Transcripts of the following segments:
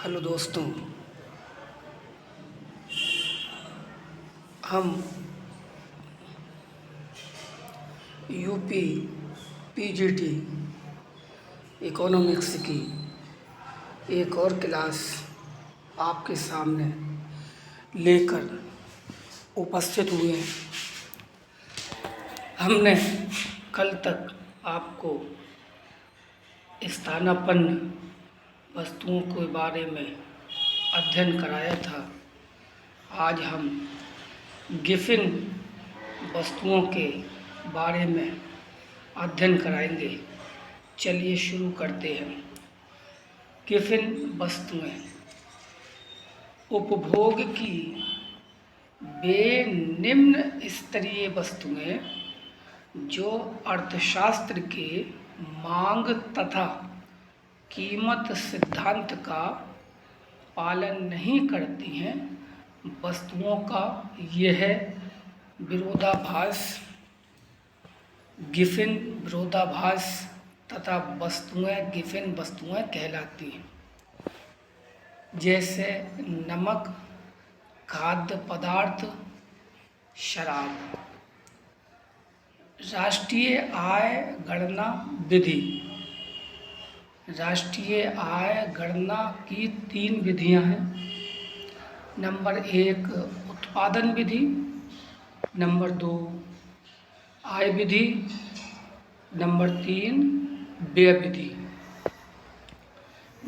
Hello दोस्तों, हम UP PGT economics की एक और क्लास आपके सामने लेकर उपस्थित हुए हैं। हमने कल तक आपको स्थानापन्न वस्तुओं के बारे में अध्ययन कराया था। आज हम गिफिन वस्तुओं के बारे में अध्ययन कराएंगे। चलिए शुरू करते हैं। गिफिन वस्तुएं उपभोग की वे निम्न स्तरीय वस्तुएं जो अर्थशास्त्र के मांग तथा कीमत सिद्धांत का पालन नहीं करती हैं। वस्तुओं का यह विरोधाभास गिफिन विरोधाभास तथा वस्तुएं गिफिन वस्तुएं कहलाती हैं। जैसे नमक, खाद्य पदार्थ, शराब। राष्ट्रीय आय गणना विधि। राष्ट्रीय आय गणना की 3 विधियां हैं। नंबर 1 उत्पादन विधि, नंबर 2 आय विधि, नंबर 3 व्यय विधि।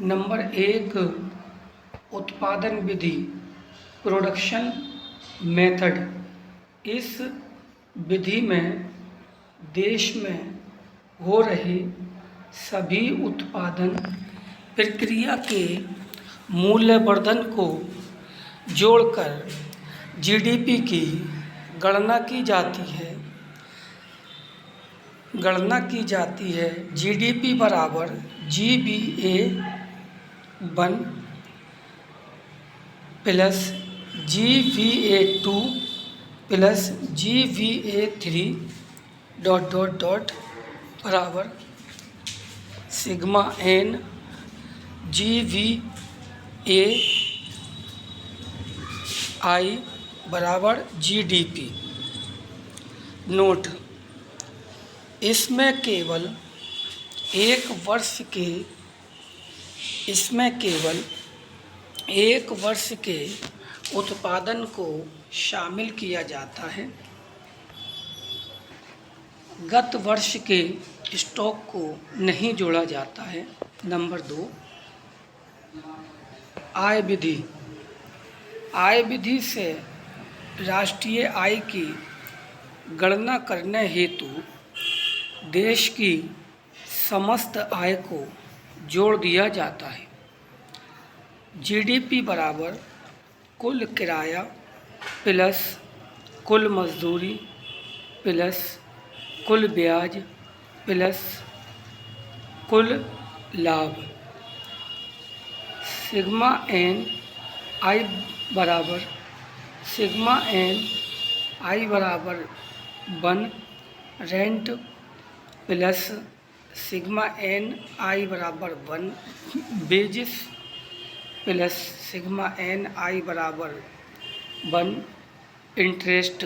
नंबर 1 उत्पादन विधि, प्रोडक्शन मेथड। इस विधि में देश में हो रही सभी उत्पादन प्रक्रिया के मूल्यवर्धन को जोड़कर जीडीपी की गणना की जाती है। जीडीपी बराबर GVA1 plus GVA2 plus GVA3 बराबर सिग्मा n GVAI बराबर GDP। नोट: इसमें केवल एक वर्ष के उत्पादन को शामिल किया जाता है। गत वर्ष के स्टॉक को नहीं जोड़ा जाता है। नंबर 2 आय विधि। आय विधि से राष्ट्रीय आय की गणना करने हेतु देश की समस्त आय को जोड़ दिया जाता है। जीडीपी बराबर कुल किराया प्लस कुल मजदूरी प्लस कुल ब्याज प्लस कुल लाभ। सिग्मा n आई बराबर 1 रेंट प्लस सिग्मा n आई बराबर 1 बेजिस प्लस सिग्मा n आई बराबर 1 इंटरेस्ट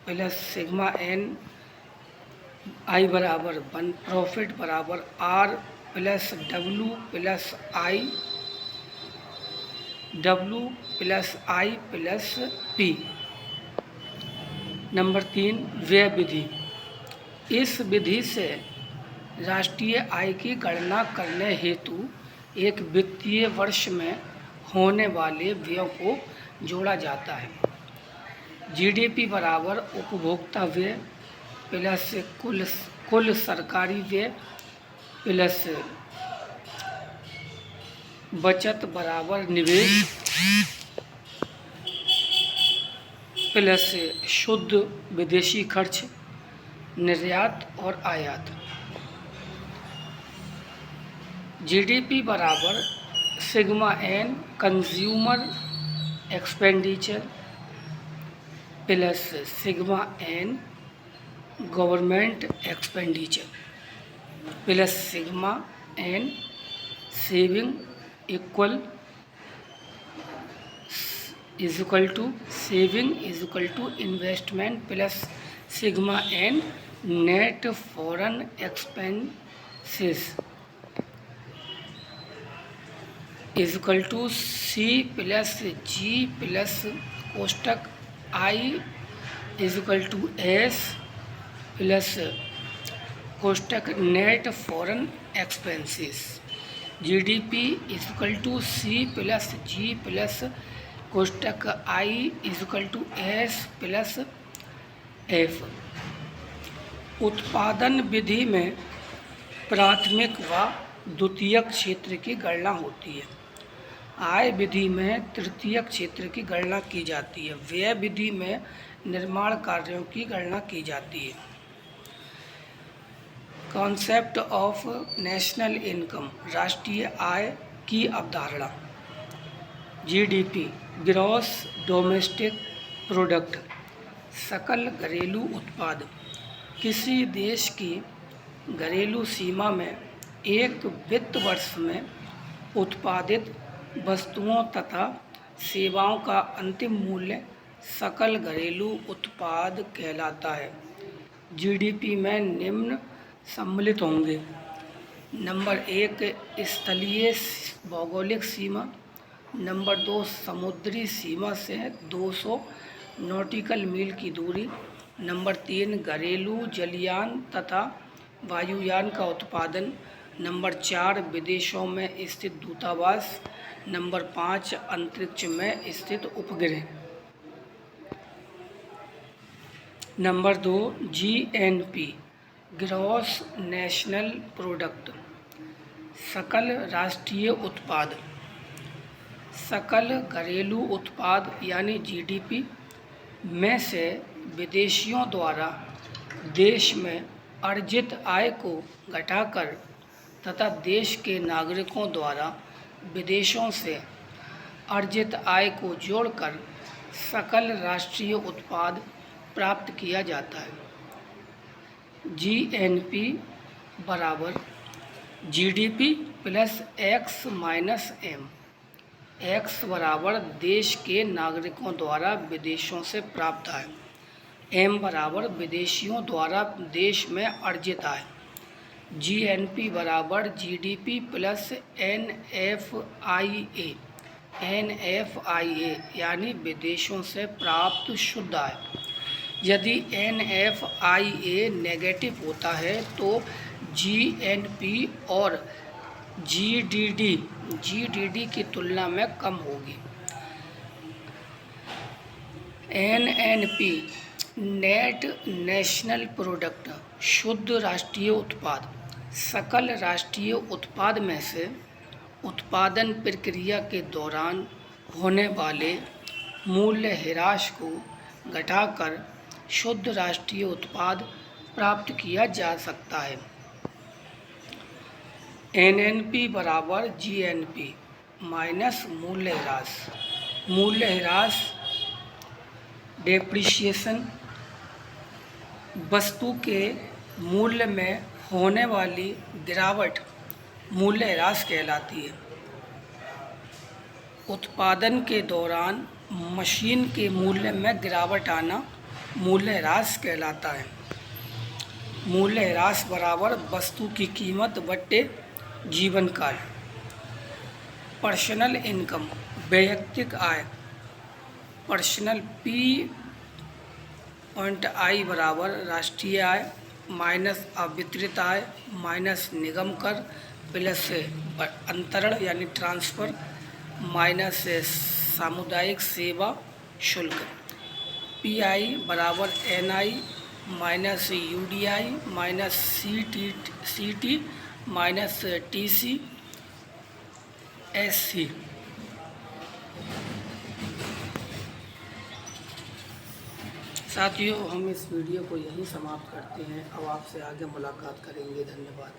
प्लस सिग्मा n आई बराबर 1 प्रॉफिट बराबर R plus W plus P। Number 3 व्यय विधि। इस विधि से राष्ट्रीय आय की गणना करने हेतु एक वित्तीय वर्ष में होने वाले व्ययों को जोड़ा जाता है। जीडीपी बराबर उपभोक्ता व्यय प्लस कुल सरकारी व्यय प्लस बचत बराबर निवेश प्लस शुद्ध विदेशी खर्च, निर्यात और आयात। जीडीपी बराबर sigma n consumer expenditure plus sigma n government expenditure plus sigma n saving equal is equal to saving is equal to investment plus sigma n net foreign expenses is equal to C plus G plus कोष्टक I is equal to S plus कोष्टक net foreign expenses. GDP is equal to C plus G plus कोष्टक I is equal to S plus F. उत्पादन विधि में प्राथमिक व द्वितीयक क्षेत्र की गणना होती है। आय विधि में तृतीयक क्षेत्र की गणना की जाती है। व्यय विधि में निर्माण कार्यों की गणना की जाती है। कॉन्सेप्ट ऑफ नेशनल इनकम, राष्ट्रीय आय की अवधारणा। जीडीपी, ग्रॉस डोमेस्टिक प्रोडक्ट, सकल घरेलू उत्पाद, किसी देश की घरेलू सीमा में एक वित्त वर्ष में उत्पादित वस्तुओं तथा सेवाओं का अंतिम मूल्य सकल घरेलू उत्पाद कहलाता है। जीडीपी में निम्न सम्मिलित होंगे। नंबर 1 स्थलीय भौगोलिक सीमा, नंबर 2 समुद्री सीमा से 200 नॉटिकल मील की दूरी, नंबर 3 घरेलू जलयान तथा वायुयान का उत्पादन, नंबर 4 विदेशों में स्थित दूतावास, नंबर 5 अंतरिक्ष में स्थित उपग्रह। Number 2 GNP, gross national product, सकल राष्ट्रीय उत्पाद, सकल घरेलू उत्पाद यानी जीडीपी में से विदेशियों द्वारा देश में अर्जित आय को घटाकर तथा देश के नागरिकों द्वारा विदेशों से अर्जित आय को जोड़कर सकल राष्ट्रीय उत्पाद प्राप्त किया जाता है। जीएनपी बराबर GDP plus X minus M. X बराबर देश के नागरिकों द्वारा विदेशों से प्राप्त आय, एम बराबर विदेशियों द्वारा देश में अर्जित आय। जीएनपी बराबर जीडीपी प्लस एनएफआईए, एनएफआईए यानी विदेशों से प्राप्त शुद्ध आय। यदि एनएफआईए नेगेटिव होता है तो जीएनपी और जीडीडी की तुलना में कम होगी। एनएनपी नेट नेशनल प्रोडक्ट, शुद्ध राष्ट्रीय उत्पाद, सकल राष्ट्रीय उत्पाद में से उत्पादन प्रक्रिया के दौरान होने वाले मूल्यह्रास को घटाकर शुद्ध राष्ट्रीय उत्पाद प्राप्त किया जा सकता है। एनएनपी बराबर जीएनपी माइनस मूल्यह्रास। मूल्यह्रास डेप्रिसिएशन वस्तु के मूल्य में होने वाली गिरावट मूल्यह्रास कहलाती है। उत्पादन के दौरान मशीन के मूल्य में गिरावट आना मूल्यह्रास कहलाता है। मूल्यह्रास बराबर वस्तु की कीमत बट्टे जीवन काल। पर्सनल इनकम, वैयक्तिक आय, पर्सनल P.I बराबर राष्ट्रीय आय माइनस अवितरित आय माइनस निगम कर प्लस अंतरण यानी ट्रांसफ़र माइनस सामुदायिक सेवा शुल्क। PI बराबर NI minus UDI minus CT minus TC SC। साथियों, हम इस वीडियो को यहीं समाप्त करते हैं। अब आपसे आगे मुलाकात करेंगे। धन्यवाद।